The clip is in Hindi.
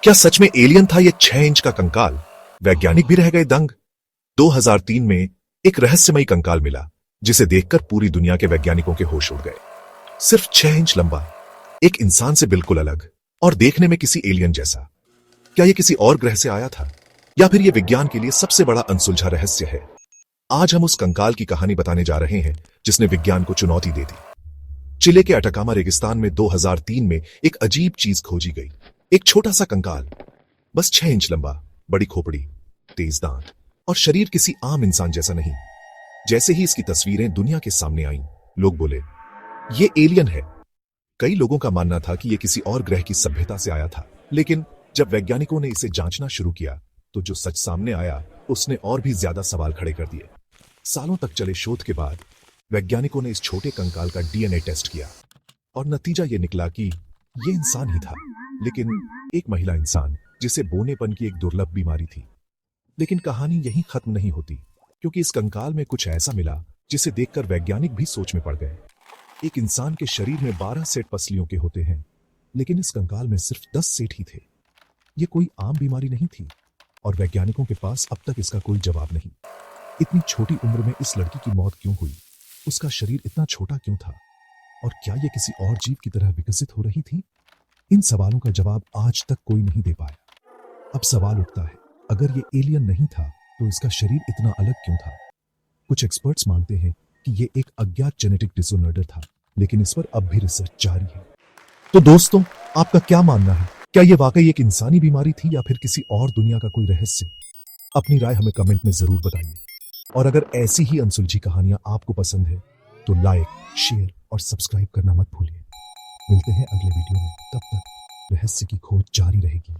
क्या सच में एलियन था ये 6 इंच का कंकाल? वैज्ञानिक भी रह गए दंग। 2003 में एक रहस्यमयी कंकाल मिला जिसे देखकर पूरी दुनिया के वैज्ञानिकों के होश उड़ गए। सिर्फ 6 इंच लंबा, एक इंसान से बिल्कुल अलग और देखने में किसी एलियन जैसा। क्या ये किसी और ग्रह से आया था या फिर ये विज्ञान के लिए सबसे बड़ा अनसुलझा रहस्य है? आज हम उस कंकाल की कहानी बताने जा रहे हैं जिसने विज्ञान को चुनौती दे दी। चिले के अटाकामा रेगिस्तान में 2003 में एक अजीब चीज खोजी गई। एक छोटा सा कंकाल, बस 6 इंच लंबा, बड़ी खोपड़ी, तेज दांत और शरीर किसी आम इंसान जैसा नहीं। जैसे ही इसकी तस्वीरें दुनिया के सामने आईं, लोग बोले ये एलियन है। कई लोगों का मानना था कि यह किसी और ग्रह की सभ्यता से आया था, लेकिन जब वैज्ञानिकों ने इसे जांचना शुरू किया तो जो सच सामने आया उसने और भी ज्यादा सवाल खड़े कर दिए। सालों तक चले शोध के बाद वैज्ञानिकों ने इस छोटे कंकाल का डीएनए टेस्ट किया और नतीजा यह निकला कि यह इंसान ही था, लेकिन एक महिला इंसान जिसे बोनेपन की एक दुर्लभ बीमारी थी। लेकिन कहानी यहीं खत्म नहीं होती, क्योंकि इस कंकाल में कुछ ऐसा मिला जिसे देखकर वैज्ञानिक भी सोच में पड़ गए। एक इंसान के शरीर में 12 सेट पसलियों के होते हैं, लेकिन इस कंकाल में सिर्फ 10 सेट ही थे। यह कोई आम बीमारी नहीं थी और वैज्ञानिकों के पास अब तक इसका कोई जवाब नहीं। इतनी छोटी उम्र में इस लड़की की मौत क्यों हुई? उसका शरीर इतना छोटा क्यों था? और क्या यह किसी और जीव की तरह विकसित हो रही थी? इन सवालों का जवाब आज तक कोई नहीं दे पाया। अब सवाल उठता है, अगर ये एलियन नहीं था तो इसका शरीर इतना अलग क्यों था? कुछ एक्सपर्ट्स मानते हैं कि ये एक अज्ञात जेनेटिक डिसऑर्डर था, लेकिन इस पर अब भी रिसर्च जारी है। तो दोस्तों, आपका क्या मानना है? क्या ये वाकई एक इंसानी बीमारी थी या फिर किसी और दुनिया का कोई रहस्य? अपनी राय हमें कमेंट में जरूर बताइए। और अगर ऐसी ही अनसुलझी कहानियां आपको पसंद है तो लाइक, शेयर और सब्सक्राइब करना मत भूलिए। मिलते हैं अगले वीडियो में, तब तक रहस्य की खोज जारी रहेगी।